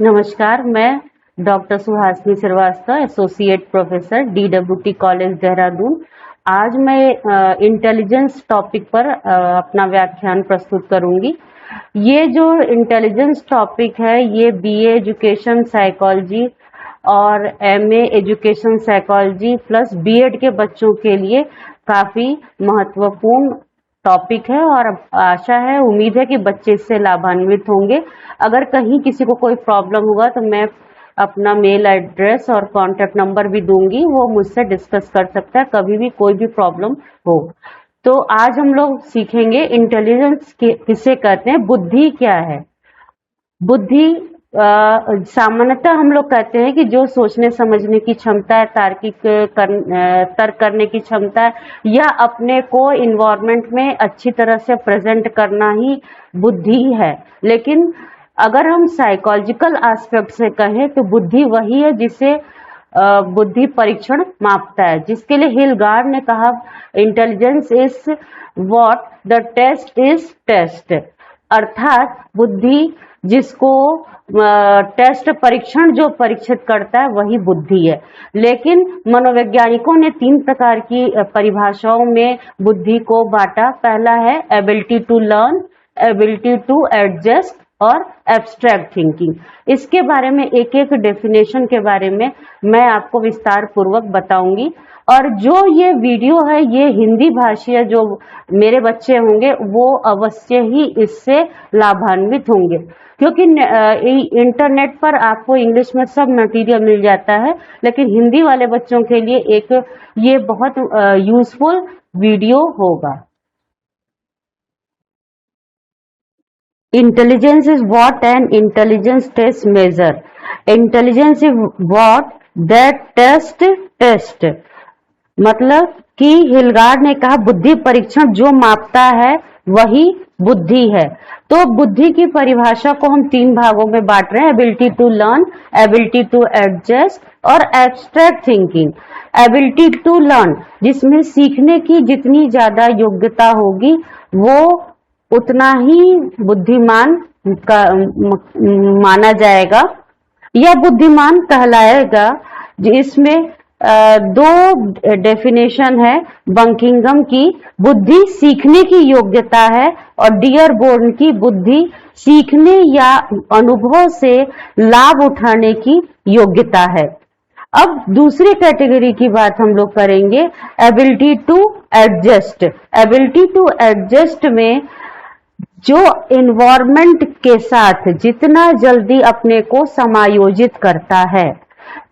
नमस्कार, मैं doctor Suhasini Srivastava, associate professor DWT college Dehradun. आज मैं इंटेलिजेंस टॉपिक पर अपना व्याख्यान प्रस्तुत करूंगी। ये जो इंटेलिजेंस टॉपिक है ये BA एजुकेशन साइकोलॉजी और MA education psychology plus B.Ed के बच्चों के लिए काफी महत्वपूर्ण टॉपिक है और आशा है, उम्मीद है कि बच्चे इससे लाभान्वित होंगे। अगर कहीं किसी को कोई प्रॉब्लम होगा तो मैं अपना मेल एड्रेस और कॉन्टैक्ट नंबर भी दूंगी, वो मुझसे डिस्कस कर सकता है कभी भी कोई भी प्रॉब्लम हो। तो आज हम लोग सीखेंगे इंटेलिजेंस किसे कहते हैं, बुद्धि क्या है। बुद्धि सामान्यतः हम लोग कहते हैं कि जो सोचने समझने की क्षमता है, तर्क करने की क्षमता है या अपने को इन्वायरमेंट में अच्छी तरह से प्रेजेंट करना ही बुद्धि है। लेकिन अगर हम साइकोलॉजिकल एस्पेक्ट से कहें तो बुद्धि वही है जिसे बुद्धि परीक्षण मापता है, जिसके लिए हिलगार्ड ने कहा intelligence is what the test is test, अर्थात बुद्धि जिसको टेस्ट परीक्षण जो परीक्षित करता है वही बुद्धि है। लेकिन मनोवैज्ञानिकों ने 3 प्रकार की परिभाषाओं में बुद्धि को बांटा। पहला है ability to learn, ability to adjust और एब्स्ट्रैक्ट थिंकिंग। इसके बारे में एक एक डेफिनेशन के बारे में मैं आपको विस्तार पूर्वक बताऊंगी। और जो ये वीडियो है ये हिंदी भाषी जो मेरे बच्चे होंगे वो अवश्य ही इससे लाभान्वित होंगे, क्योंकि इंटरनेट पर आपको इंग्लिश में सब मटेरियल मिल जाता है, लेकिन हिंदी वाले बच्चों के लिए एक ये बहुत यूजफुल वीडियो होगा। Intelligence is what an intelligence test measure. Intelligence is what that test. मतलब कि हिलगार्ड ने कहा बुद्धि परीक्षण जो मापता है वही बुद्धि है। तो बुद्धि की परिभाषा को हम 3 भागों में बांट रहे हैं, ability to learn, ability to adjust और abstract thinking. Ability to learn जिसमें सीखने की जितनी ज्यादा योग्यता होगी वो उतना ही बुद्धिमान माना जाएगा या बुद्धिमान कहलाएगा। इसमें 2 डेफिनेशन है बंकिंगम की, बुद्धि सीखने की योग्यता है, और डियरबोर्न की बुद्धि सीखने या अनुभव से लाभ उठाने की योग्यता है। अब दूसरी कैटेगरी की बात हम लोग करेंगे, ability to adjust. Ability to adjust में जो एनवायरनमेंट के साथ जितना जल्दी अपने को समायोजित करता है।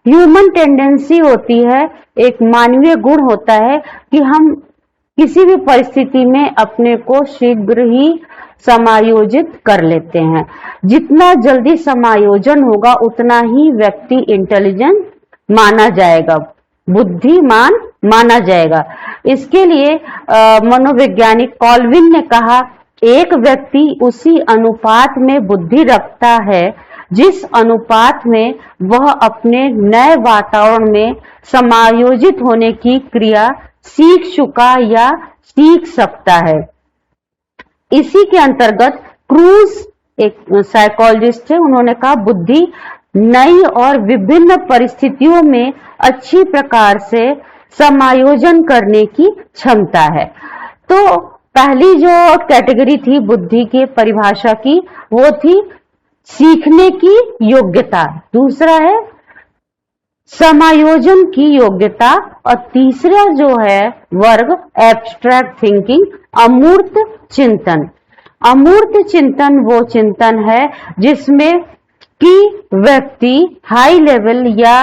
ह्यूमन टेंडेंसी होती है, एक मानवीय गुण होता है कि हम किसी भी परिस्थिति में अपने को शीघ्र ही समायोजित कर लेते हैं। जितना जल्दी समायोजन होगा उतना ही व्यक्ति इंटेलिजेंट माना जाएगा, बुद्धिमान माना जाएगा। इसके लिए मनोवैज्ञानिक कॉल्विन ने कहा एक व्यक्ति उसी अनुपात में बुद्धि रखता है जिस अनुपात में वह अपने नए वातावरण में समायोजित होने की क्रिया सीख चुका या सीख सकता है। इसी के अंतर्गत क्रूज एक साइकोलॉजिस्ट है, उन्होंने कहा बुद्धि नई और विभिन्न परिस्थितियों में अच्छी प्रकार से समायोजन करने की क्षमता है। तो पहली जो कैटेगरी थी बुद्धि की परिभाषा की वो थी सीखने की योग्यता, दूसरा है समायोजन की योग्यता, और तीसरा जो है वर्ग एब्स्ट्रैक्ट थिंकिंग, अमूर्त चिंतन। अमूर्त चिंतन वो चिंतन है जिसमें कि व्यक्ति हाई लेवल या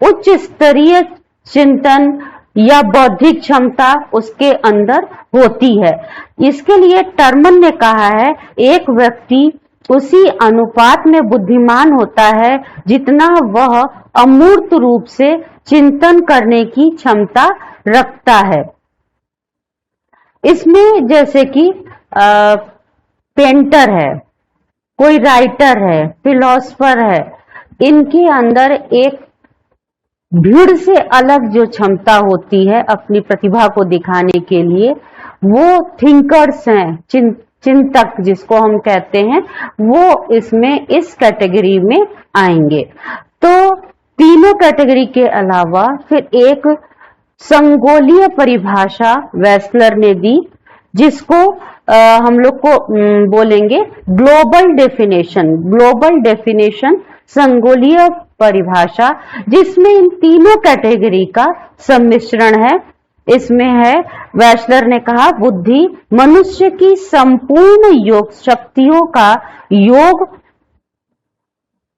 उच्च स्तरीय चिंतन या बौद्धिक क्षमता उसके अंदर होती है। इसके लिए टर्मन ने कहा है एक व्यक्ति उसी अनुपात में बुद्धिमान होता है जितना वह अमूर्त रूप से चिंतन करने की क्षमता रखता है। इसमें जैसे कि पेंटर है, कोई राइटर है, फिलोसफर है, इनके अंदर एक भीड़ से अलग जो क्षमता होती है अपनी प्रतिभा को दिखाने के लिए, वो थिंकर्स हैं, चिंतक जिसको हम कहते हैं, वो इसमें इस कैटेगरी में आएंगे। तो तीनों कैटेगरी के अलावा फिर एक संगोलीय परिभाषा वेस्लर ने दी, जिसको हम लोग को बोलेंगे ग्लोबल डेफिनेशन। ग्लोबल डेफिनेशन संगोलीय परिभाषा, जिसमें इन तीनों कैटेगरी का सम्मिश्रण है। इसमें है, वेस्लर ने कहा, बुद्धि मनुष्य की संपूर्ण योग शक्तियों का योग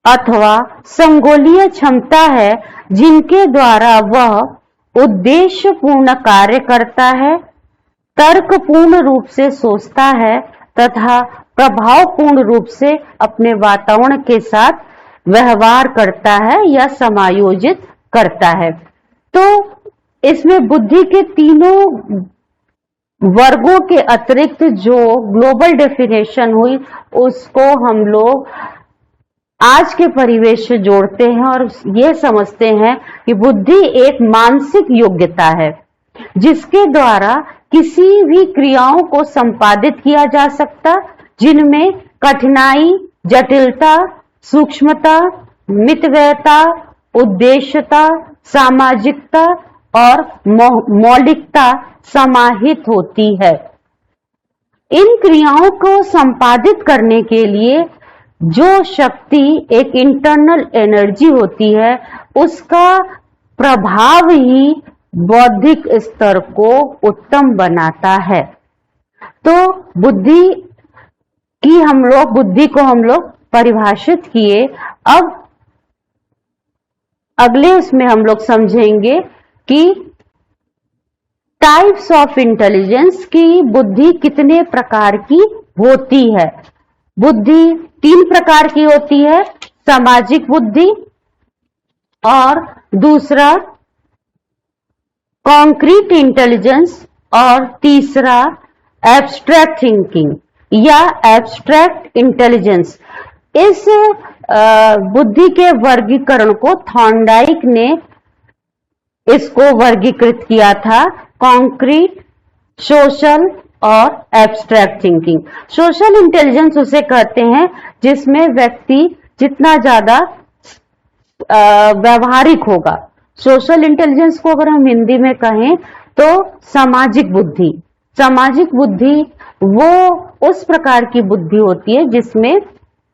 अथवा संगोलीय क्षमता है, जिनके द्वारा वह उद्देश्यपूर्ण कार्य करता है, तर्कपूर्ण रूप से सोचता है तथा प्रभावपूर्ण रूप से अपने वातावरण के साथ व्यवहार करता है या समायोजित करता है। तो इसमें बुद्धि के तीनों वर्गों के अतिरिक्त जो ग्लोबल डेफिनेशन हुई, उसको हम लोग आज के परिवेश से जोड़ते हैं और ये समझते हैं कि बुद्धि एक मानसिक योग्यता है, जिसके द्वारा किसी भी क्रियाओं को संपादित किया जा सकता, जिनमें कठिनाई, जटिलता, सूक्ष्मता, मितव्ययता, उद्देश्यता, सामाजिकता और मौलिकता समाहित होती है। इन क्रियाओं को संपादित करने के लिए जो शक्ति, एक इंटरनल एनर्जी होती है, उसका प्रभाव ही बौद्धिक स्तर को उत्तम बनाता है। तो बुद्धि को हम लोग परिभाषित किए। अब अगले उसमें हम लोग समझेंगे कि टाइप्स ऑफ इंटेलिजेंस की बुद्धि कितने प्रकार की होती है। बुद्धि 3 प्रकार की होती है, सामाजिक बुद्धि, और दूसरा कॉन्क्रीट इंटेलिजेंस, और तीसरा एब्स्ट्रैक्ट थिंकिंग या एब्स्ट्रैक्ट इंटेलिजेंस। इस बुद्धि के वर्गीकरण को थॉर्नडाइक ने इसको वर्गीकृत किया था, कॉन्क्रीट, सोशल और एब्स्ट्रैक्ट थिंकिंग। सोशल इंटेलिजेंस उसे कहते हैं जिसमें व्यक्ति जितना ज्यादा व्यवहारिक होगा। सोशल इंटेलिजेंस को अगर हम हिंदी में कहें तो सामाजिक बुद्धि। सामाजिक बुद्धि वो उस प्रकार की बुद्धि होती है जिसमें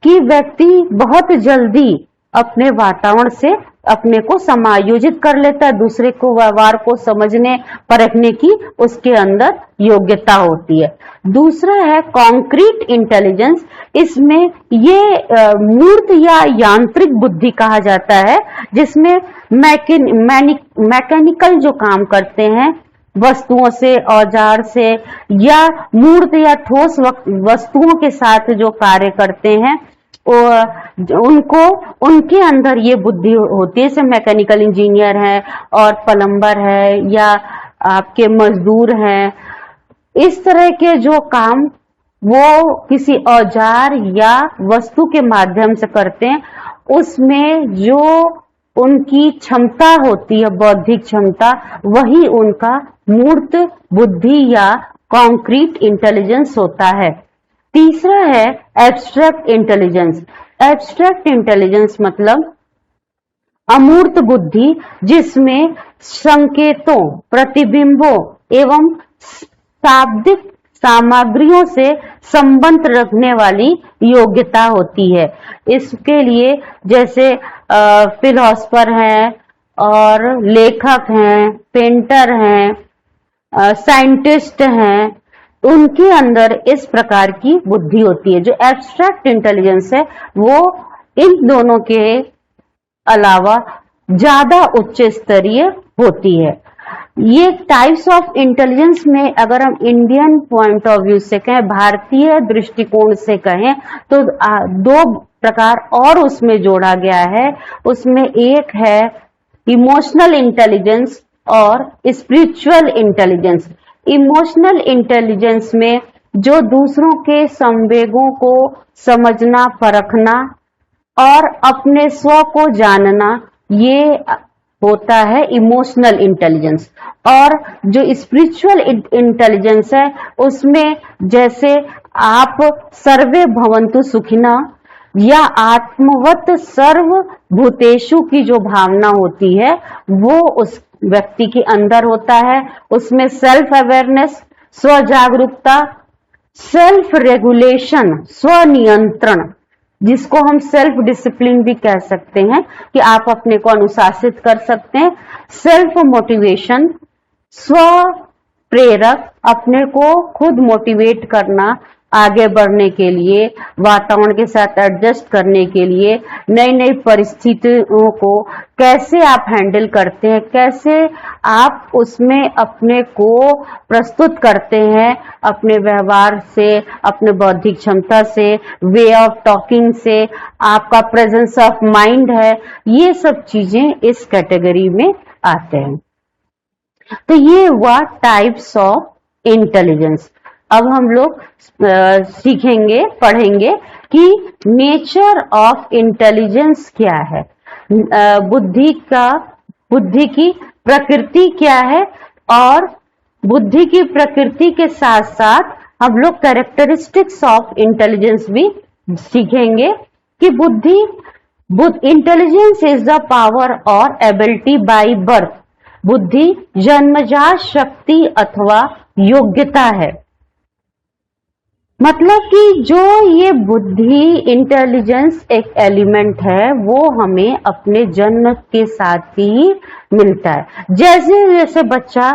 कि व्यक्ति बहुत जल्दी अपने वातावरण से अपने को समायोजित कर लेता है, दूसरे को व्यवहार को समझने परखने की उसके अंदर योग्यता होती है। दूसरा है कॉन्क्रीट इंटेलिजेंस। इसमें ये मूर्त या यांत्रिक बुद्धि कहा जाता है, जिसमें मैकेनिकल जो काम करते हैं वस्तुओं से, औजार से, या मूर्त या ठोस वस्तुओं के साथ जो कार्य करते हैं उनको, उनके अंदर ये बुद्धि होती है। जैसे मैकेनिकल इंजीनियर है और प्लम्बर है या आपके मजदूर हैं, इस तरह के जो काम वो किसी औजार या वस्तु के माध्यम से करते हैं, उसमें जो उनकी क्षमता होती है, बौद्धिक क्षमता, वही उनका मूर्त बुद्धि या कॉन्क्रीट इंटेलिजेंस होता है। तीसरा है एब्स्ट्रैक्ट इंटेलिजेंस। एब्स्ट्रैक्ट इंटेलिजेंस मतलब अमूर्त बुद्धि, जिसमें संकेतों, प्रतिबिंबों एवं शाब्दिक सामग्रियों से संबंध रखने वाली योग्यता होती है। इसके लिए जैसे फिलोसफर हैं और लेखक हैं, पेंटर हैं, साइंटिस्ट हैं, उनके अंदर इस प्रकार की बुद्धि होती है। जो एब्स्ट्रैक्ट इंटेलिजेंस है वो इन दोनों के अलावा ज्यादा उच्च स्तरीय होती है। ये टाइप्स ऑफ इंटेलिजेंस में अगर हम इंडियन पॉइंट ऑफ व्यू से कहें, भारतीय दृष्टिकोण से कहें, तो 2 प्रकार और उसमें जोड़ा गया है। उसमें एक है इमोशनल इंटेलिजेंस और स्पिरिचुअल इंटेलिजेंस। इमोशनल इंटेलिजेंस में जो दूसरों के संवेगों को समझना, परखना और अपने स्व को जानना, ये होता है इमोशनल इंटेलिजेंस। और जो स्पिरिचुअल इंटेलिजेंस है, उसमें जैसे आप सर्वे भवन्तु सुखिनः या आत्मवत सर्व भूतेषु की जो भावना होती है वो उस व्यक्ति के अंदर होता है। उसमें सेल्फ अवेयरनेस, स्व जागरूकता, सेल्फ रेगुलेशन, स्वनियंत्रण, जिसको हम सेल्फ डिसिप्लिन भी कह सकते हैं कि आप अपने को अनुशासित कर सकते हैं। सेल्फ मोटिवेशन, स्व प्रेरक, अपने को खुद मोटिवेट करना आगे बढ़ने के लिए, वातावरण के साथ एडजस्ट करने के लिए, नई नई परिस्थितियों को कैसे आप हैंडल करते हैं, कैसे आप उसमें अपने को प्रस्तुत करते हैं, अपने व्यवहार से, अपने बौद्धिक क्षमता से, वे ऑफ टॉकिंग से, आपका प्रेजेंस ऑफ माइंड है, ये सब चीजें इस कैटेगरी में आते हैं। तो ये हुआ टाइप्स ऑफ इंटेलिजेंस। अब हम लोग सीखेंगे, पढ़ेंगे कि नेचर ऑफ इंटेलिजेंस क्या है, बुद्धि की प्रकृति क्या है, और बुद्धि की प्रकृति के साथ साथ हम लोग कैरेक्टरिस्टिक्स ऑफ इंटेलिजेंस भी सीखेंगे कि इंटेलिजेंस इज द पावर और एबिलिटी बाय बर्थ। बुद्धि जन्मजात शक्ति अथवा योग्यता है। मतलब कि जो ये बुद्धि इंटेलिजेंस एक एलिमेंट है वो हमें अपने जन्म के साथ ही मिलता है। जैसे जैसे बच्चा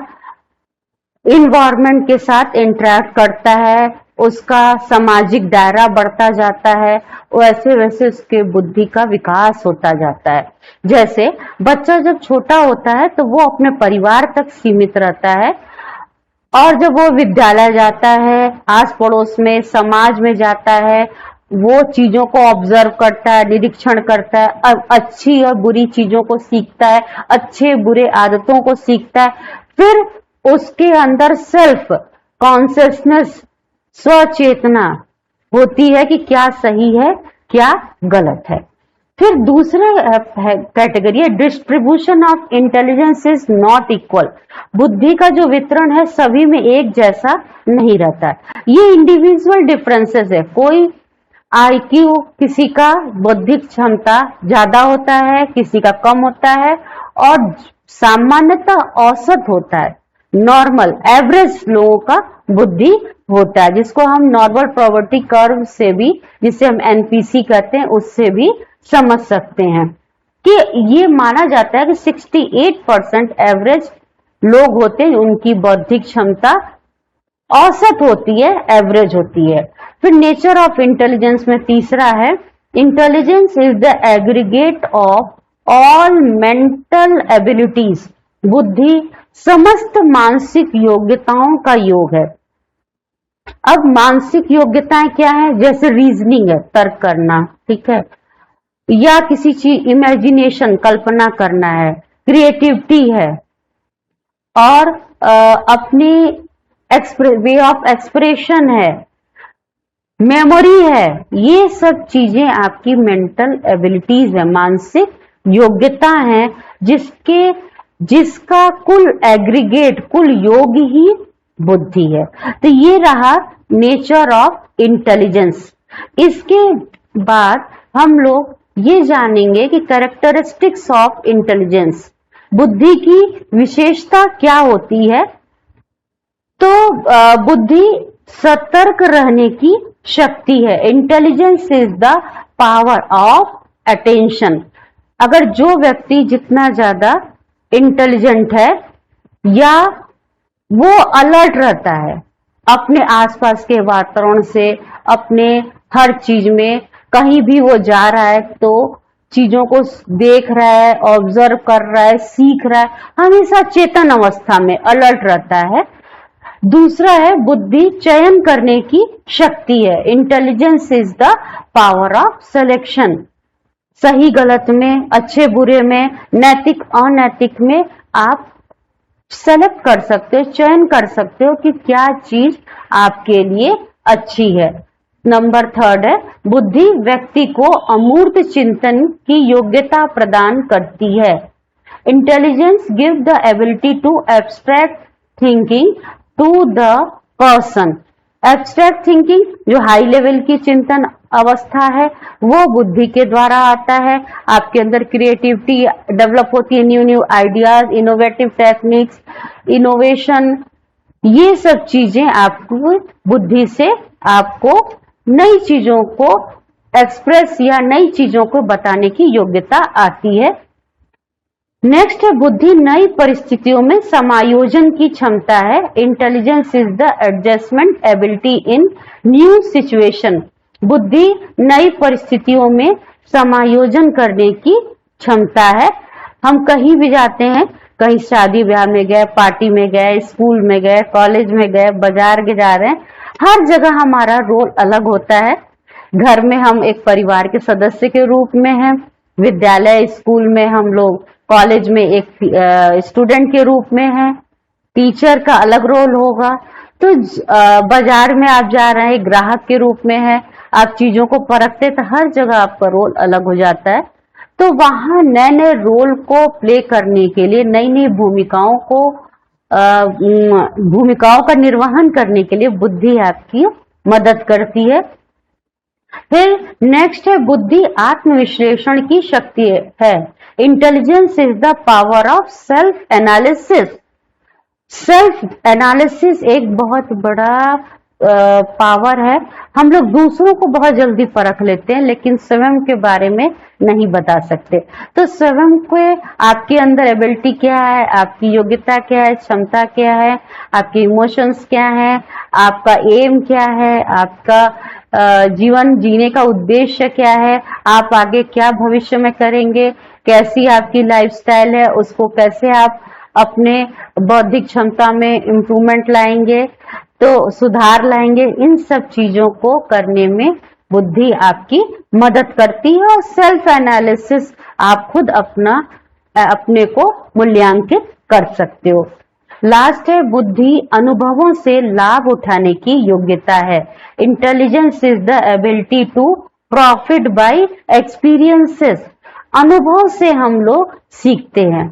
इन्वायरमेंट के साथ इंटरेक्ट करता है, उसका सामाजिक दायरा बढ़ता जाता है, वैसे वैसे उसके बुद्धि का विकास होता जाता है। जैसे बच्चा जब छोटा होता है तो वो अपने परिवार तक सीमित रहता है, और जब वो विद्यालय जाता है, आस पड़ोस में, समाज में जाता है, वो चीजों को ऑब्जर्व करता है, निरीक्षण करता है, अच्छी और बुरी चीजों को सीखता है, अच्छे बुरे आदतों को सीखता है। फिर उसके अंदर सेल्फ कॉन्शियसनेस, स्वचेतना होती है कि क्या सही है, क्या गलत है। फिर दूसरा कैटेगरी है distribution of intelligence is not equal. बुद्धि का जो वितरण है सभी में एक जैसा नहीं रहता है, ये इंडिविजुअल डिफरेंसेस है। कोई आईक्यू, किसी का बौद्धिक क्षमता ज्यादा होता है, किसी का कम होता है, और सामान्यतः औसत होता है, नॉर्मल एवरेज लोगों का बुद्धि होता है, जिसको हम नॉर्मल प्रोबेबिलिटी कर्व से भी, जिसे हम एनपीसी कहते हैं, उससे भी समझ सकते हैं कि ये माना जाता है कि 68% एवरेज लोग होते हैं, उनकी बौद्धिक क्षमता औसत होती है, एवरेज होती है। फिर नेचर ऑफ इंटेलिजेंस में तीसरा है, intelligence is the aggregate of all mental abilities. बुद्धि समस्त मानसिक योग्यताओं का योग है। अब मानसिक योग्यताएं क्या है? जैसे रीजनिंग है, तर्क करना, ठीक है, या किसी चीज इमेजिनेशन, कल्पना करना है, क्रिएटिविटी है, और अपनी वे ऑफ एक्सप्रेशन है, मेमोरी है। ये सब चीजें आपकी मेंटल एबिलिटीज है, मानसिक योग्यता है, जिसका कुल एग्रीगेट, कुल योग ही बुद्धि है। तो ये रहा नेचर ऑफ इंटेलिजेंस। इसके बाद हम लोग ये जानेंगे कि कैरेक्टरिस्टिक्स ऑफ इंटेलिजेंस, बुद्धि की विशेषता क्या होती है। तो बुद्धि सतर्क रहने की शक्ति है। Intelligence is the power of attention. अगर जो व्यक्ति जितना ज्यादा इंटेलिजेंट है या वो अलर्ट रहता है अपने आसपास के वातावरण से, अपने हर चीज में, कहीं भी वो जा रहा है तो चीजों को देख रहा है, ऑब्जर्व कर रहा है, सीख रहा है, हमेशा चेतन अवस्था में अलर्ट रहता है। दूसरा है बुद्धि चयन करने की शक्ति है। Intelligence is the power of selection. सही गलत में, अच्छे बुरे में, नैतिक अनैतिक में आप सेलेक्ट कर सकते हो, चयन कर सकते हो कि क्या चीज आपके लिए अच्छी है। नंबर थर्ड है बुद्धि व्यक्ति को अमूर्त चिंतन की योग्यता प्रदान करती है। Intelligence give the ability to abstract thinking to the person. Abstract thinking जो हाई लेवल की चिंतन अवस्था है वो बुद्धि के द्वारा आता है। आपके अंदर क्रिएटिविटी डेवलप होती है, new new ideas, innovative techniques, innovation, ये सब चीजें आपको बुद्धि से आपको नई चीजों को एक्सप्रेस या नई चीजों को बताने की योग्यता आती है। नेक्स्ट है बुद्धि नई परिस्थितियों में समायोजन की क्षमता है। Intelligence is the adjustment ability in new situation. बुद्धि नई परिस्थितियों में समायोजन करने की क्षमता है। हम कहीं भी जाते हैं, कहीं शादी ब्याह में गए, पार्टी में गए, स्कूल में गए, कॉलेज में गए, बाजार के जा रहे हैं, हर जगह हमारा रोल अलग होता है। घर में हम एक परिवार के सदस्य के रूप में हैं, विद्यालय स्कूल में हम लोग, कॉलेज में एक स्टूडेंट के रूप में हैं, टीचर का अलग रोल होगा। तो बाजार में आप जा रहे हैं, ग्राहक के रूप में है, आप चीजों को परखते, तो हर जगह आपका रोल अलग हो जाता है। तो वहां नए नए रोल को प्ले करने के लिए, नई नई भूमिकाओं का निर्वहन करने के लिए बुद्धि आपकी मदद करती है। फिर नेक्स्ट है बुद्धि आत्मविश्लेषण की शक्ति है। Intelligence is the power of self analysis. Self analysis एक बहुत बड़ा पावर है। हम लोग दूसरों को बहुत जल्दी परख लेते हैं, लेकिन स्वयं के बारे में नहीं बता सकते। तो स्वयं को आपके अंदर एबिलिटी क्या है, आपकी योग्यता क्या है, क्षमता क्या है, आपके इमोशंस क्या है, आपका एम क्या है, आपका जीवन जीने का उद्देश्य क्या है, आप आगे क्या भविष्य में करेंगे, कैसी आपकी लाइफस्टाइल है, उसको कैसे आप अपने बौद्धिक क्षमता में इम्प्रूवमेंट लाएंगे, तो सुधार लाएंगे। इन सब चीजों को करने में बुद्धि आपकी मदद करती है। और सेल्फ एनालिसिस आप खुद अपने को मूल्यांकित कर सकते हो। लास्ट है बुद्धि अनुभवों से लाभ उठाने की योग्यता है। Intelligence is the ability to profit by experiences. अनुभव से हम लोग सीखते हैं।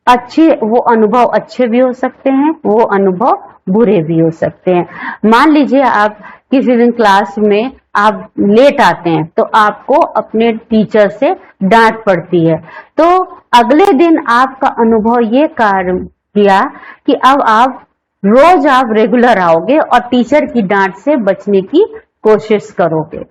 वो अनुभव अच्छे भी हो सकते हैं, वो अनुभव बुरे भी हो सकते हैं। मान लीजिए आप किसी दिन क्लास में आप लेट आते हैं, तो आपको अपने टीचर से डांट पड़ती है। तो अगले दिन आपका अनुभव ये कार्य किया कि अब आप रोज आप रेगुलर आओगे और टीचर की डांट से बचने की कोशिश करोगे।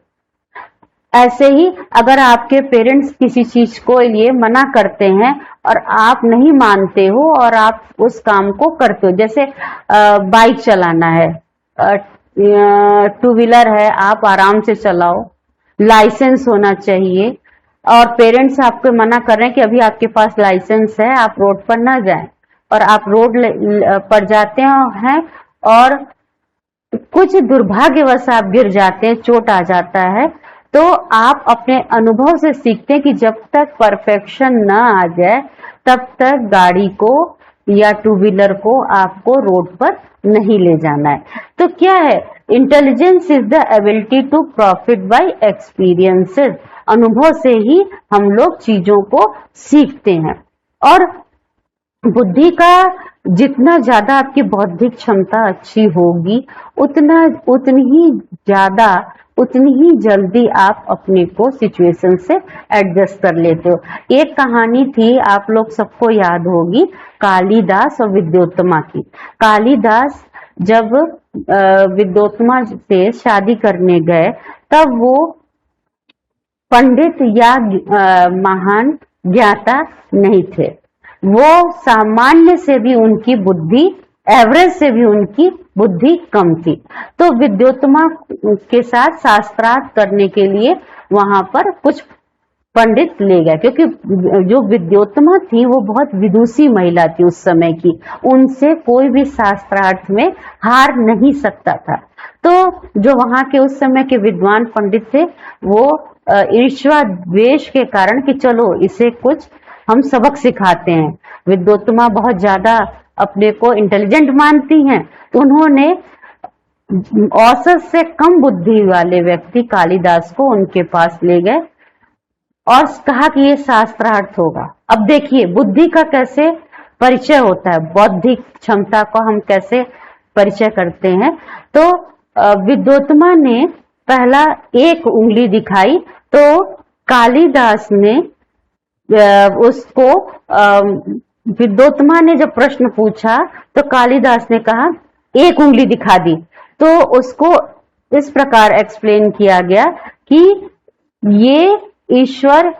ऐसे ही अगर आपके पेरेंट्स किसी चीज को लिए मना करते हैं और आप नहीं मानते हो और आप उस काम को करते हो, जैसे बाइक चलाना है, टू व्हीलर है, आप आराम से चलाओ, लाइसेंस होना चाहिए, और पेरेंट्स आपको मना कर रहे हैं कि अभी आपके पास लाइसेंस है, आप रोड पर ना जाएं, और आप रोड पर जाते हैं और कुछ दुर्भाग्यवश आप गिर जाते हैं, चोट आ जाता है, तो आप अपने अनुभव से सीखते हैं कि जब तक परफेक्शन ना आ जाए तब तक गाड़ी को या टू व्हीलर को आपको रोड पर नहीं ले जाना है। तो क्या है, intelligence is the ability to profit by experiences. अनुभव से ही हम लोग चीजों को सीखते हैं। और बुद्धि का जितना ज्यादा आपकी बौद्धिक क्षमता अच्छी होगी, उतनी ही जल्दी आप अपने को सिचुएशन से एडजस्ट कर लेते हो। एक कहानी थी, आप लोग सबको याद होगी, कालिदास और विद्योत्तमा की। कालिदास जब विद्योत्तमा से शादी करने गए, तब वो पंडित या महान ज्ञाता नहीं थे। वो सामान्य से भी उनकी बुद्धि, एवरेज से भी उनकी बुद्धि कम थी। तो विद्योत्तमा के साथ शास्त्रार्थ करने के लिए वहां पर कुछ पंडित ले गए, क्योंकि जो विद्योत्तमा थी वो बहुत विदुषी महिला थी उस समय की, उनसे कोई भी शास्त्रार्थ में हार नहीं सकता था। तो जो वहां के उस समय के विद्वान पंडित थे, वो ईर्ष्या द्वेष के कारण कि चलो इसे कुछ हम सबक सिखाते हैं, विद्योत्तमा बहुत ज्यादा अपने को इंटेलिजेंट मानती हैं, तो उन्होंने औसत से कम बुद्धि वाले व्यक्ति कालिदास को उनके पास ले गए और कहा कि ये शास्त्रार्थ होगा। अब देखिए बुद्धि का कैसे परिचय होता है, बौद्धिक क्षमता को हम कैसे परिचय करते हैं। तो विद्योत्तमा ने पहला एक उंगली दिखाई तो कालिदास ने उसको विद्योत्तमा ने जब प्रश्न पूछा तो कालिदास ने कहा एक उंगली दिखा दी। तो उसको इस प्रकार एक्सप्लेन किया गया कि ये ईश्वर,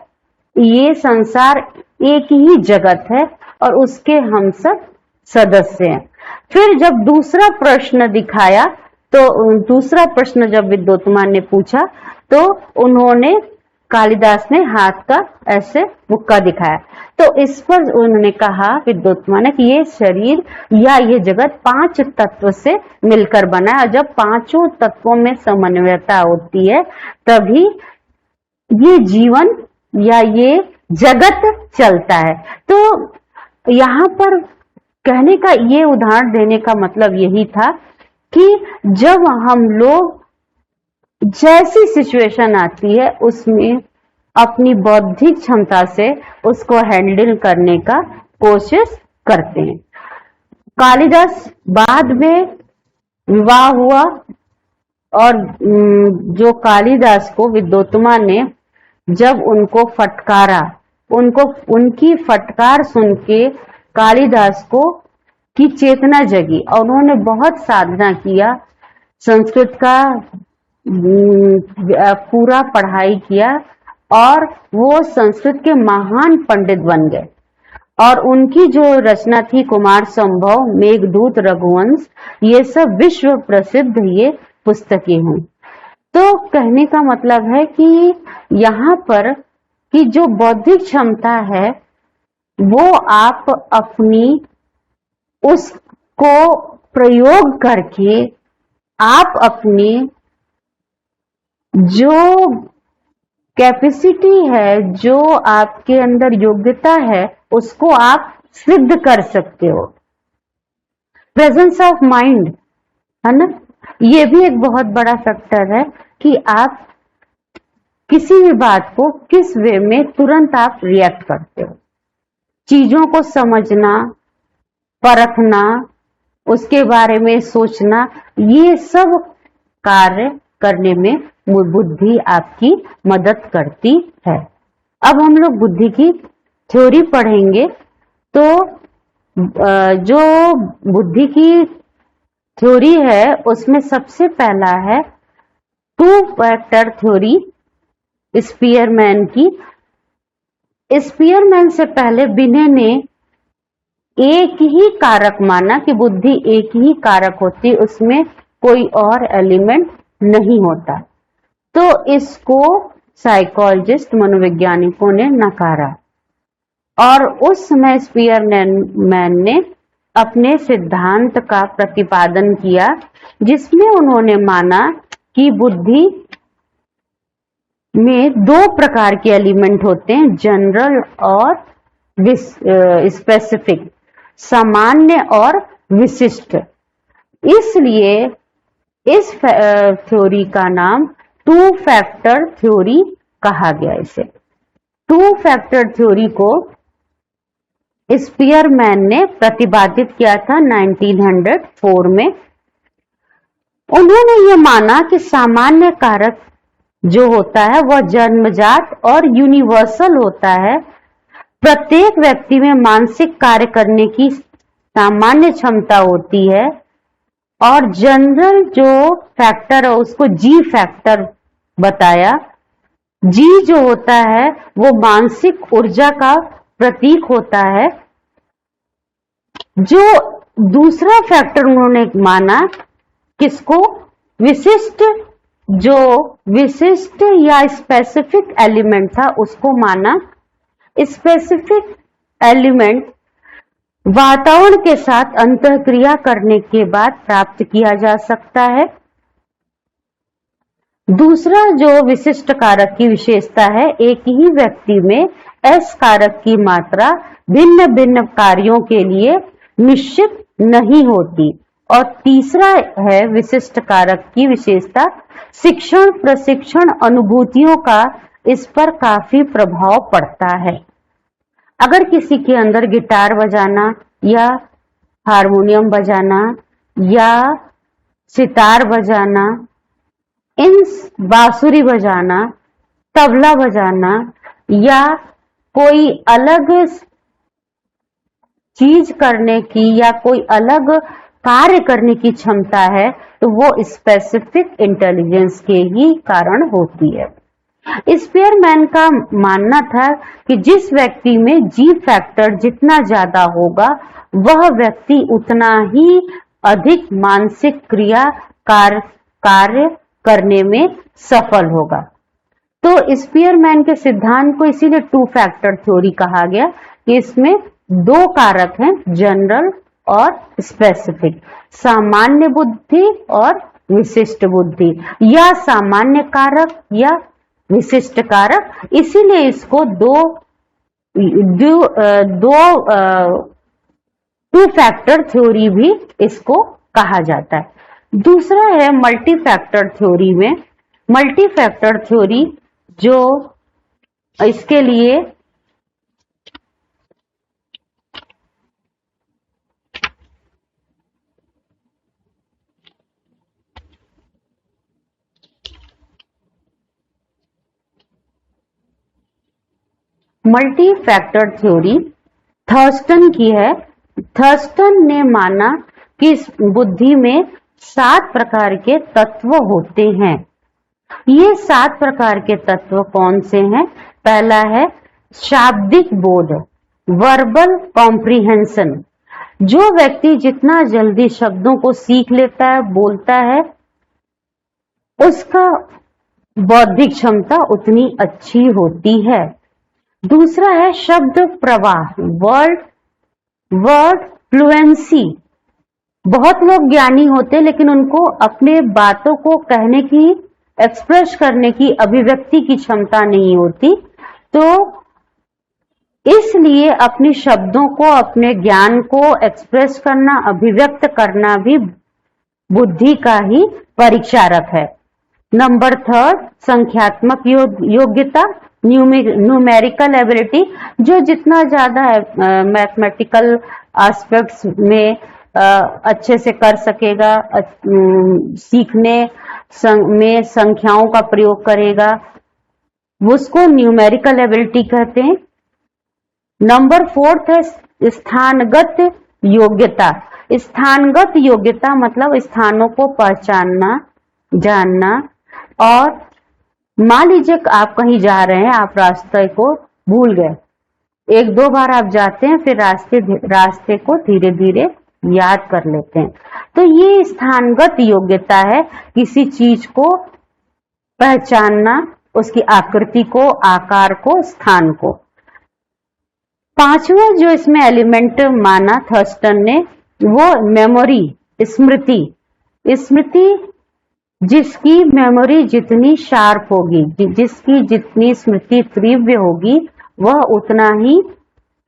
ये संसार एक ही जगत है और उसके हम सब सदस्य हैं। फिर जब दूसरा प्रश्न दिखाया तो दूसरा प्रश्न जब विद्योत्तमा ने पूछा तो उन्होंने कालिदास ने हाथ का ऐसे मुक्का दिखाया। तो इस पर उन्होंने कहा विद्योत्तमा ने कि ये शरीर या ये जगत 5 तत्व से मिलकर बना है और जब पांचों तत्वों में समन्वयता होती है तभी ये जीवन या ये जगत चलता है। तो यहाँ पर कहने का ये उदाहरण देने का मतलब यही था कि जब हम लोग जैसी सिचुएशन आती है उसमें अपनी बौद्धिक क्षमता से उसको हैंडल करने का कोशिश करते हैं। कालिदास बाद में विवाह हुआ और जो कालिदास को विद्योत्तमा ने जब उनको फटकारा, उनकी फटकार सुन के कालिदास को की चेतना जगी और उन्होंने बहुत साधना किया, संस्कृत का पूरा पढ़ाई किया और वो संस्कृत के महान पंडित बन गए। और उनकी जो रचना थी कुमार संभव, मेघदूत, रघुवंश, ये सब विश्व प्रसिद्ध ये पुस्तकें हैं। तो कहने का मतलब है कि यहाँ पर कि जो बौद्धिक क्षमता है वो आप अपनी उसको प्रयोग करके आप अपनी जो कैपेसिटी है, जो आपके अंदर योग्यता है उसको आप सिद्ध कर सकते हो। प्रेजेंस ऑफ माइंड है ना, ये भी एक बहुत बड़ा फैक्टर है कि आप किसी भी बात को किस वे में तुरंत आप रिएक्ट करते हो। चीजों को समझना, परखना, उसके बारे में सोचना, ये सब कार्य करने में बुद्धि आपकी मदद करती है। अब हम लोग बुद्धि की थ्योरी पढ़ेंगे। तो जो बुद्धि की थ्योरी है उसमें सबसे पहला है 2 फैक्टर थ्योरी स्पीयरमैन की। स्पीयरमैन से पहले बिने ने एक ही कारक माना कि बुद्धि एक ही कारक होती, उसमें कोई और एलिमेंट नहीं होता। तो इसको साइकोलॉजिस्ट, मनोवैज्ञानिकों ने नकारा और उस समय स्पीयरमैन ने अपने सिद्धांत का प्रतिपादन किया जिसमें उन्होंने माना कि बुद्धि में 2 प्रकार के एलिमेंट होते हैं, जनरल और स्पेसिफिक, सामान्य और विशिष्ट। इसलिए इस थ्योरी का नाम 2 फैक्टर थ्योरी कहा गया। इसे 2 फैक्टर थ्योरी को स्पीयरमैन ने प्रतिपादित किया था 1904 में। उन्होंने ये माना कि सामान्य कारक जो होता है वह जन्मजात और यूनिवर्सल होता है। प्रत्येक व्यक्ति में मानसिक कार्य करने की सामान्य क्षमता होती है और जनरल जो फैक्टर है उसको जी फैक्टर बताया। जी जो होता है वो मानसिक ऊर्जा का प्रतीक होता है। जो दूसरा फैक्टर उन्होंने माना किसको, विशिष्ट, जो विशिष्ट या स्पेसिफिक एलिमेंट था उसको माना। स्पेसिफिक एलिमेंट वातावरण के साथ अंतःक्रिया करने के बाद प्राप्त किया जा सकता है। दूसरा जो विशिष्ट कारक की विशेषता है, एक ही व्यक्ति में एस कारक की मात्रा भिन्न भिन्न कार्यों के लिए निश्चित नहीं होती। और तीसरा है विशिष्ट कारक की विशेषता, शिक्षण, प्रशिक्षण, अनुभूतियों का इस पर काफी प्रभाव पड़ता है। अगर किसी के अंदर गिटार बजाना या हारमोनियम बजाना या सितार बजाना, इन बांसुरी बजाना, तबला बजाना या कोई अलग चीज करने की या कोई अलग कार्य करने की क्षमता है, तो वो स्पेसिफिक इंटेलिजेंस के ही कारण होती है। स्पीयरमैन का मानना था कि जिस व्यक्ति में जी फैक्टर जितना ज्यादा होगा, वह व्यक्ति उतना ही अधिक मानसिक क्रिया कार्य करने में सफल होगा। तो स्पीयरमैन के सिद्धांत को इसीलिए टू फैक्टर थ्योरी कहा गया कि इसमें दो कारक हैं, जनरल और स्पेसिफिक, सामान्य बुद्धि और विशिष्ट बुद्धि, या सामान्य कारक या विशिष्ट कारक। इसीलिए इसको टू फैक्टर थ्योरी भी इसको कहा जाता है। दूसरा है मल्टी फैक्टर थ्योरी में, मल्टी फैक्टर थ्योरी जो इसके लिए मल्टी फैक्टर थ्योरी थर्स्टन की है। थर्स्टन ने माना कि इस बुद्धि में 7 प्रकार के तत्व होते हैं। ये 7 प्रकार के तत्व कौन से हैं? पहला है शाब्दिक बोध, वर्बल कॉम्प्रिहेंशन। जो व्यक्ति जितना जल्दी शब्दों को सीख लेता है, बोलता है, उसका बौद्धिक क्षमता उतनी अच्छी होती है। दूसरा है शब्द प्रवाह, वर्ड फ्लुएंसी। बहुत लोग ज्ञानी होते लेकिन उनको अपने बातों को कहने की, एक्सप्रेस करने की, अभिव्यक्ति की क्षमता नहीं होती, तो इसलिए अपने शब्दों को, अपने ज्ञान को एक्सप्रेस करना, अभिव्यक्त करना भी बुद्धि का ही परीक्षारक है। नंबर 3 संख्यात्मक योग्यता, न्यूमेरिकल एबिलिटी। जो जितना ज्यादा मैथमेटिकल एस्पेक्ट्स में अच्छे से कर सकेगा, सीखने में संख्याओं का प्रयोग करेगा, उसको न्यूमेरिकल एबिलिटी कहते हैं। नंबर 4 है स्थानगत योग्यता। स्थानगत योग्यता मतलब स्थानों को पहचानना, जानना। और मान लीजिए आप कहीं जा रहे हैं, आप रास्ते को भूल गए, 1-2 बार आप जाते हैं, फिर रास्ते को धीरे धीरे याद कर लेते हैं, तो ये स्थानगत योग्यता है, किसी चीज को पहचानना, उसकी आकृति को, आकार को, स्थान को। 5वां जो इसमें एलिमेंट माना थर्स्टन ने, वो मेमोरी, स्मृति। स्मृति, जिसकी मेमोरी जितनी शार्प होगी, जिसकी जितनी स्मृति तीव्र होगी, वह उतना ही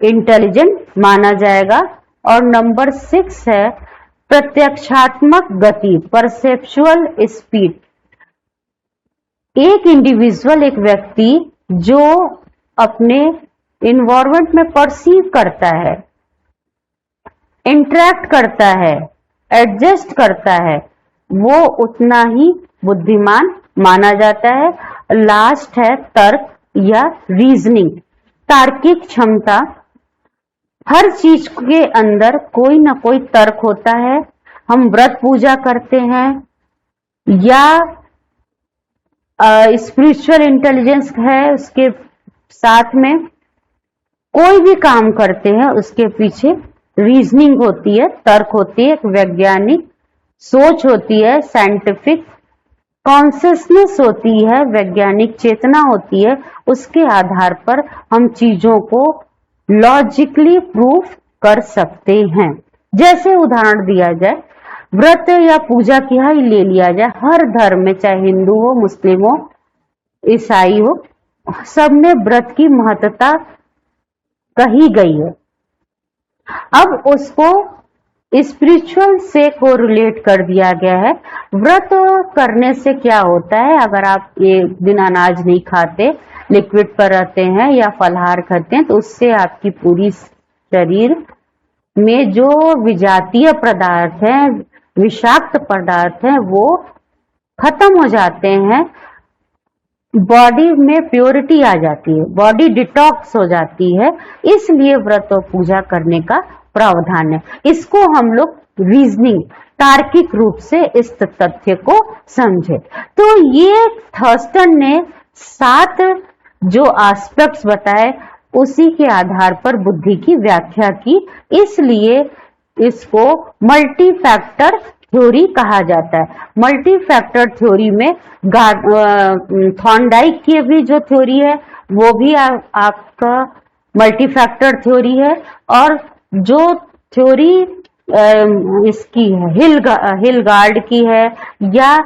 इंटेलिजेंट माना जाएगा। और नंबर 6 है प्रत्यक्षात्मक गति, परसेप्चुअल स्पीड। एक इंडिविजुअल, एक व्यक्ति जो अपने इन्वायरमेंट में परसीव करता है, इंटरेक्ट करता है, एडजस्ट करता है, वो उतना ही बुद्धिमान माना जाता है। लास्ट है तर्क या रीजनिंग, तार्किक क्षमता। हर चीज के अंदर कोई ना कोई तर्क होता है। हम व्रत पूजा करते हैं या स्पिरिचुअल इंटेलिजेंस है, उसके साथ में कोई भी काम करते हैं, उसके पीछे रीजनिंग होती है, तर्क होती है, एक वैज्ञानिक सोच होती है, साइंटिफिक कॉन्शियसनेस होती है, वैज्ञानिक चेतना होती है। उसके आधार पर हम चीजों को लॉजिकली प्रूफ कर सकते हैं। जैसे उदाहरण दिया जाए, व्रत या पूजा की ही ले लिया जाए, हर धर्म में, चाहे हिंदू हो, मुस्लिम हो, ईसाई हो, सब में व्रत की महत्ता कही गई है। अब उसको स्पिरिचुअल से कोरिलेट कर दिया गया है। व्रत करने से क्या होता है? अगर आप एक दिन अनाज नहीं खाते, लिक्विड पर रहते हैं या फलाहार करते हैं, तो उससे आपकी पूरी शरीर में जो विजातीय पदार्थ हैं, विषाक्त पदार्थ हैं वो खत्म हो जाते हैं, बॉडी में प्योरिटी आ जाती है, बॉडी डिटॉक्स हो जाती है, इसलिए व्रत और पूजा करने का प्रावधान है। इसको हम लोग रीजनिंग तार्किक रूप से इस तथ्य को समझे। तो ये थर्स्टन ने 7 जो एस्पेक्ट्स बताए उसी के आधार पर बुद्धि की व्याख्या की, इसलिए इसको मल्टी फैक्टर थ्योरी कहा जाता है। मल्टी फैक्टर थ्योरी में थॉर्नडाइक की भी जो थ्योरी है वो भी आपका मल्टी फैक्टर थ्योरी है, और जो थ्योरी इसकी है हिलगार्ड की है, या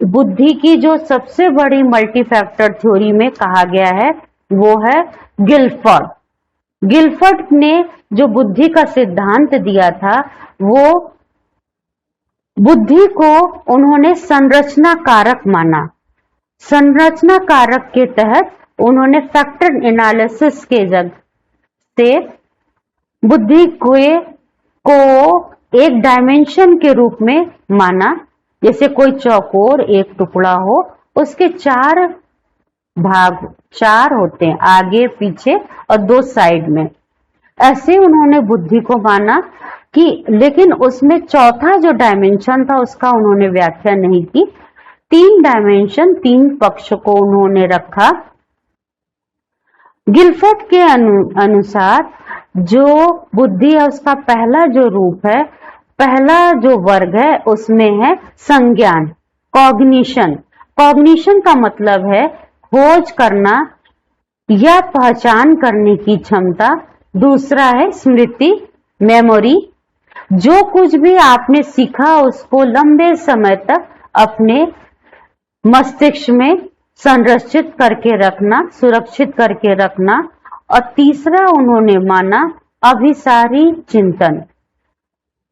बुद्धि की जो सबसे बड़ी मल्टी फैक्टर थ्योरी में कहा गया है वो है गिलफोर्ड। गिलफोर्ड ने जो बुद्धि का सिद्धांत दिया था वो बुद्धि को उन्होंने संरचना कारक माना। संरचना कारक के तहत उन्होंने फैक्टर एनालिसिस के जग से बुद्धि को एक डायमेंशन के रूप में माना। जैसे कोई चौकोर एक टुकड़ा हो, उसके 4 भाग 4 होते हैं, आगे पीछे और 2 साइड में। ऐसे उन्होंने बुद्धि को माना कि, लेकिन उसमें चौथा जो डायमेंशन था उसका उन्होंने व्याख्या नहीं की। 3 डायमेंशन 3 पक्ष को उन्होंने रखा। गिलफोर्ड के अनुसार जो बुद्धि है उसका पहला जो रूप है, पहला जो वर्ग है उसमें है संज्ञान, कॉग्निशन। कॉग्निशन का मतलब है खोज करना या पहचान करने की क्षमता। दूसरा है स्मृति, मेमोरी, जो कुछ भी आपने सीखा उसको लंबे समय तक अपने मस्तिष्क में संरक्षित करके रखना, सुरक्षित करके रखना। और तीसरा उन्होंने माना अभिसारी चिंतन,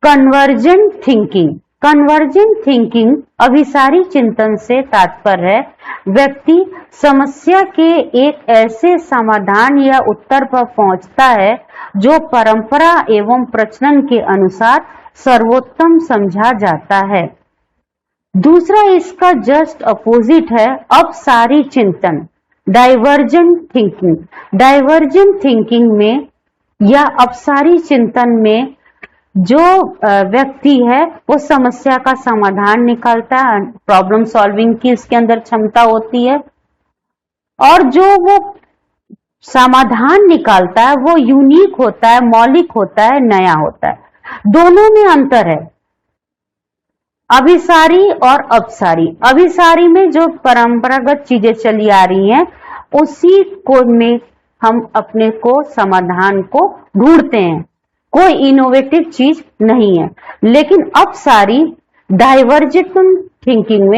कन्वर्जेंट थिंकिंग। कन्वर्जेंट थिंकिंग अभिसारी चिंतन से तात्पर्य है व्यक्ति समस्या के एक ऐसे समाधान या उत्तर पर पहुंचता है जो परंपरा एवं प्रचलन के अनुसार सर्वोत्तम समझा जाता है। दूसरा इसका जस्ट अपोजिट है अपसारी चिंतन, डाइवर्जेंट थिंकिंग। डाइवर्जेंट थिंकिंग में या अपसारी चिंतन में जो व्यक्ति है वो समस्या का समाधान निकालता है, प्रॉब्लम सॉल्विंग की उसके अंदर क्षमता होती है, और जो वो समाधान निकालता है वो यूनिक होता है, मौलिक होता है, नया होता है। दोनों में अंतर है, अभिसारी और अपसारी। अभिसारी में जो परंपरागत चीजें चली आ रही हैं उसी को में हम अपने को समाधान को ढूंढते हैं, कोई इनोवेटिव चीज नहीं है। लेकिन अपसारी डाइवर्जेंट थिंकिंग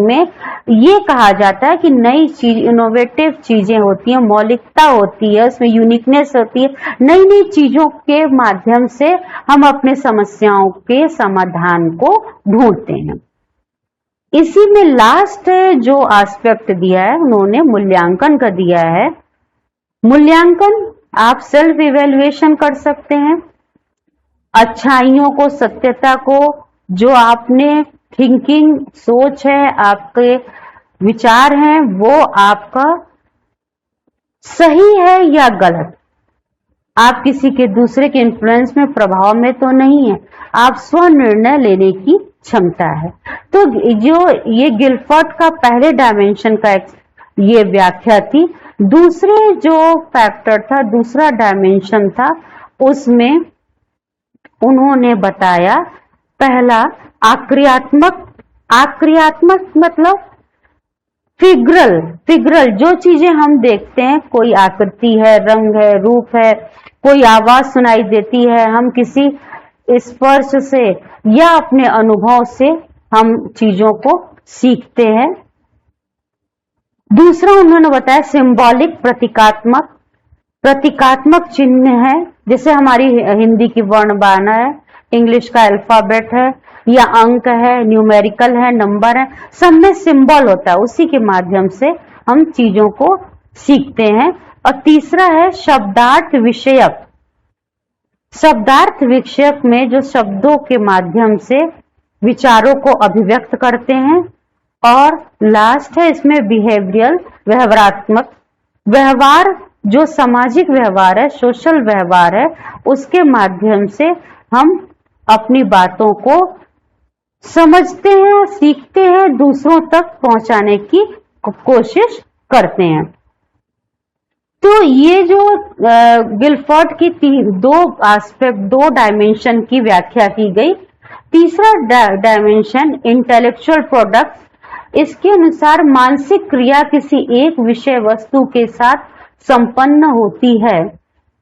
में ये कहा जाता है कि नई चीज, इनोवेटिव चीजें होती हैं, मौलिकता होती है, उसमें यूनिकनेस होती है। नई नई चीजों के माध्यम से हम अपने समस्याओं के समाधान को ढूंढते हैं। इसी में लास्ट जो एस्पेक्ट दिया है उन्होंने मूल्यांकन का दिया है। मूल्यांकन आप सेल्फ इवेल्युएशन कर सकते हैं, अच्छाइयों को, सत्यता को, जो आपने थिंकिंग सोच है, आपके विचार हैं वो आपका सही है या गलत। आप किसी के दूसरे के इन्फ्लुएंस में, प्रभाव में तो नहीं है, आप स्व निर्णय लेने की क्षमता है। तो जो ये गिलफोर्ड का पहले डायमेंशन का ये व्याख्या थी। दूसरे जो फैक्टर था, दूसरा डायमेंशन था, उसमें उन्होंने बताया पहला आक्रियात्मक। आक्रियात्मक मतलब फिगरल जो चीजें हम देखते हैं, कोई आकृति है, रंग है, रूप है, कोई आवाज सुनाई देती है, हम किसी स्पर्श से या अपने अनुभव से हम चीजों को सीखते हैं। दूसरा उन्होंने बताया सिंबॉलिक, प्रतीकात्मक चिन्ह है, जैसे हमारी हिंदी की वर्णमाला है, इंग्लिश का अल्फाबेट है, या अंक है, न्यूमेरिकल है, नंबर है, सब में सिंबल होता है, उसी के माध्यम से हम चीजों को सीखते हैं। और तीसरा है शब्दार्थ विषयक। शब्दार्थ विक्षेप में जो शब्दों के माध्यम से विचारों को अभिव्यक्त करते हैं, और लास्ट है इसमें बिहेवियरल, व्यवहारात्मक व्यवहार, जो सामाजिक व्यवहार है, सोशल व्यवहार है, उसके माध्यम से हम अपनी बातों को समझते हैं, सीखते हैं, दूसरों तक पहुंचाने की कोशिश करते हैं। तो ये जो गिलफोर्ड की दो एस्पेक्ट, दो डायमेंशन की व्याख्या की गई। तीसरा डायमेंशन इंटेलेक्चुअल प्रोडक्ट, इसके अनुसार मानसिक क्रिया किसी एक विषय वस्तु के साथ संपन्न होती है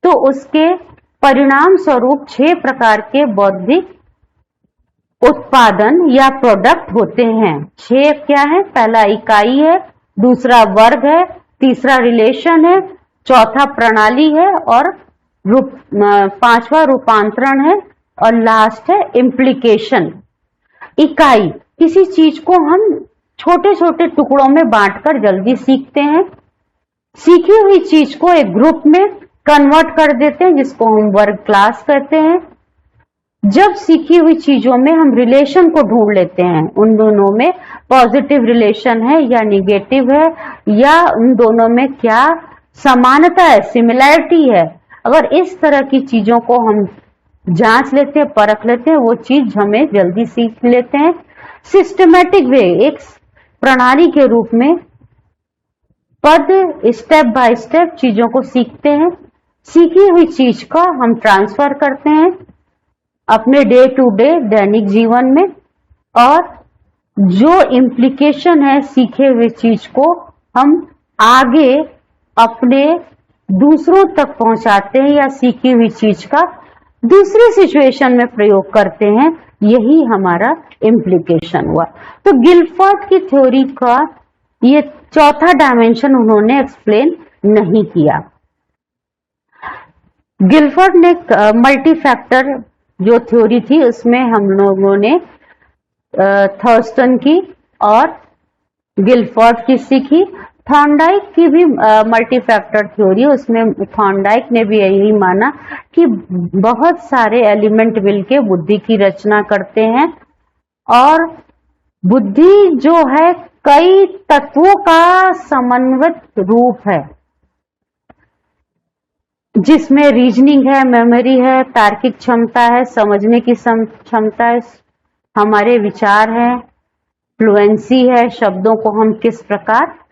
तो उसके परिणाम स्वरूप 6 प्रकार के बौद्धिक उत्पादन या प्रोडक्ट होते हैं। 6 क्या है? पहला इकाई है, दूसरा वर्ग है, तीसरा रिलेशन है, चौथा प्रणाली है, और पांचवा रूपांतरण है, और लास्ट है इम्प्लीकेशन। इकाई, किसी चीज को हम छोटे छोटे टुकड़ों में बांटकर जल्दी सीखते हैं। सीखी हुई चीज को एक ग्रुप में कन्वर्ट कर देते हैं, जिसको हम वर्ग क्लास कहते हैं। जब सीखी हुई चीजों में हम रिलेशन को ढूंढ लेते हैं, उन दोनों में पॉजिटिव रिलेशन है या निगेटिव है, या उन दोनों में क्या समानता है, सिमिलैरिटी है, अगर इस तरह की चीजों को हम जांच लेते हैं, परख लेते हैं, वो चीज हमें जल्दी सीख लेते हैं। सिस्टमैटिक वे, एक प्रणाली के रूप में पद स्टेप बाय स्टेप चीजों को सीखते हैं। सीखी हुई चीज का हम ट्रांसफर करते हैं अपने डे टू डे दैनिक जीवन में, और जो इम्प्लीकेशन है सीखे हुए चीज को हम आगे अपने दूसरों तक पहुंचाते हैं, या सीखी हुई चीज का दूसरी सिचुएशन में प्रयोग करते हैं। यही हमारा इम्प्लीकेशन हुआ। तो गिलफोर्ड की थ्योरी का ये चौथा डायमेंशन उन्होंने एक्सप्लेन नहीं किया। गिलफोर्ड ने मल्टी फैक्टर जो थ्योरी थी उसमें हम लोगों ने थर्स्टन की और गिलफोर्ड की सीखी। थॉर्नडाइक की भी मल्टी फैक्टर थ्योरी, उसमें थॉर्नडाइक ने भी यही माना कि बहुत सारे एलिमेंट मिलके बुद्धि की रचना करते हैं, और बुद्धि जो है कई तत्वों का समन्वित रूप है, जिसमें रीजनिंग है, मेमोरी है, तार्किक क्षमता है, समझने की क्षमता है, हमारे विचार है, फ्लुएंसी है, शब्दों को हम किस प्रकार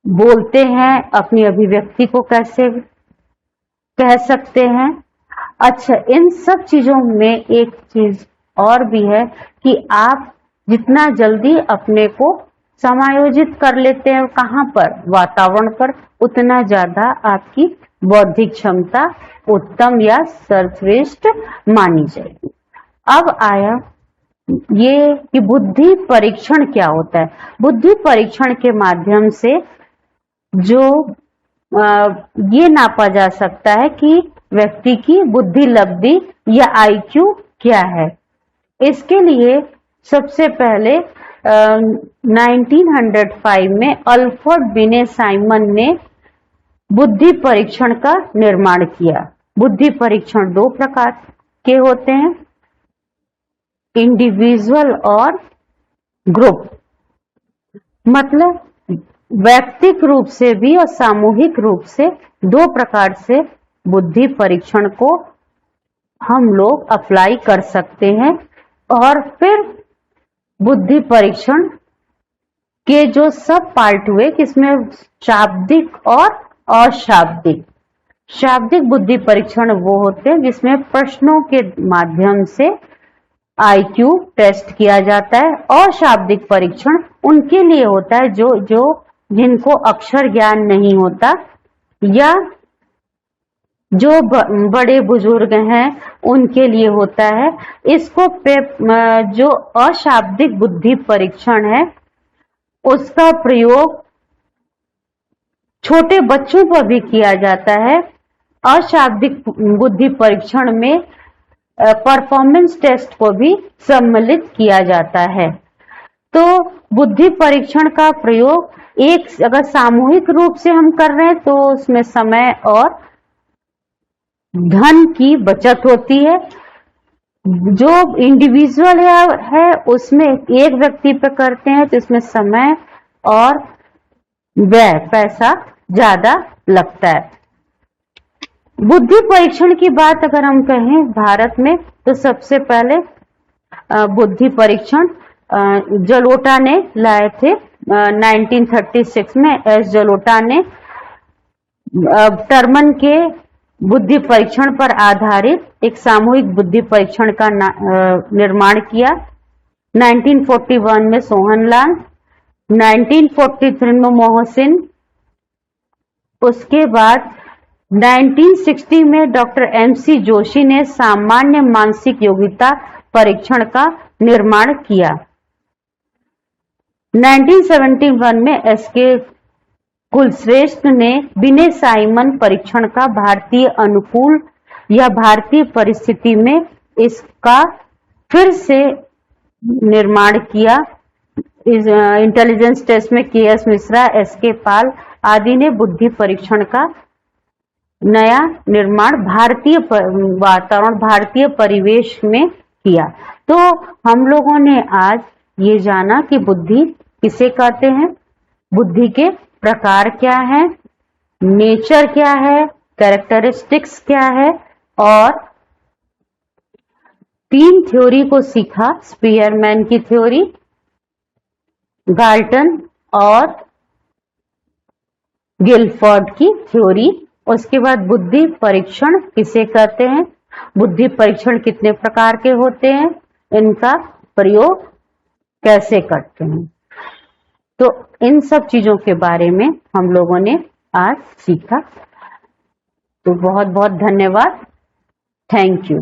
बोलते हैं, अपनी अभिव्यक्ति को कैसे कह सकते हैं। अच्छा, इन सब चीजों में एक चीज और भी है कि आप जितना जल्दी अपने को समायोजित कर लेते हैं कहाँ पर, वातावरण पर, उतना ज्यादा आपकी बौद्धिक क्षमता उत्तम या सर्वश्रेष्ठ मानी जाएगी। अब आया ये कि बुद्धि परीक्षण क्या होता है। बुद्धि परीक्षण के माध्यम से जो ये नापा जा सकता है कि व्यक्ति की बुद्धि लब्धि या आईक्यू क्या है। इसके लिए सबसे पहले 1905 में अल्फ्रेड बिने साइमन ने बुद्धि परीक्षण का निर्माण किया। बुद्धि परीक्षण 2 प्रकार के होते हैं, इंडिविजुअल और ग्रुप। मतलब वैयक्तिक रूप से भी और सामूहिक रूप से 2 प्रकार से बुद्धि परीक्षण को हम लोग अप्लाई कर सकते हैं। और फिर बुद्धि परीक्षण के जो सब पार्ट हुए, किसमें शाब्दिक और अशाब्दिक। शाब्दिक बुद्धि परीक्षण वो होते हैं जिसमें प्रश्नों के माध्यम से आईक्यू टेस्ट किया जाता है। अशाब्दिक परीक्षण उनके लिए होता है जो जिनको अक्षर ज्ञान नहीं होता, या जो बड़े बुजुर्ग हैं उनके लिए होता है। इसको जो अशाब्दिक बुद्धि परीक्षण है उसका प्रयोग छोटे बच्चों पर भी किया जाता है। अशाब्दिक बुद्धि परीक्षण में परफॉर्मेंस टेस्ट को भी सम्मिलित किया जाता है। तो बुद्धि परीक्षण का प्रयोग अगर सामूहिक रूप से हम कर रहे हैं तो उसमें समय और धन की बचत होती है। जो इंडिविजुअल है उसमें एक व्यक्ति पे करते हैं तो इसमें समय और व्यय पैसा ज्यादा लगता है। बुद्धि परीक्षण की बात अगर हम कहें भारत में तो सबसे पहले बुद्धि परीक्षण जलोटा ने लाए थे 1936 में। एस जलोटा ने टर्मन के बुद्धि परीक्षण पर आधारित एक सामूहिक बुद्धि परीक्षण का निर्माण किया। 1941 में सोहनलाल, 1943 में मोहसिन, उसके बाद 1960 में डॉक्टर एमसी जोशी ने सामान्य मानसिक योग्यता परीक्षण का निर्माण किया। 1971 में एसके कुलश्रेष्ठ ने विनय साइमन परीक्षण का भारतीय अनुकूल या भारतीय परिस्थिति में इसका फिर से निर्माण किया। इंटेलिजेंस टेस्ट में के.एस. मिश्रा, एस.के. पाल आदि ने बुद्धि परीक्षण का नया निर्माण भारतीय वातावरण, भारतीय परिवेश में किया। तो हम लोगों ने आज ये जाना कि बुद्धि किसे कहते हैं, बुद्धि के प्रकार क्या है, नेचर क्या है, कैरेक्टरिस्टिक्स क्या है, और 3 थ्योरी को सीखा, स्पीयरमैन की थ्योरी, गाल्टन और गिलफोर्ड की थ्योरी। उसके बाद बुद्धि परीक्षण किसे कहते हैं, बुद्धि परीक्षण कितने प्रकार के होते हैं, इनका प्रयोग कैसे करते हैं। तो इन सब चीजों के बारे में हम लोगों ने आज सीखा। तो बहुत बहुत धन्यवाद। Thank you.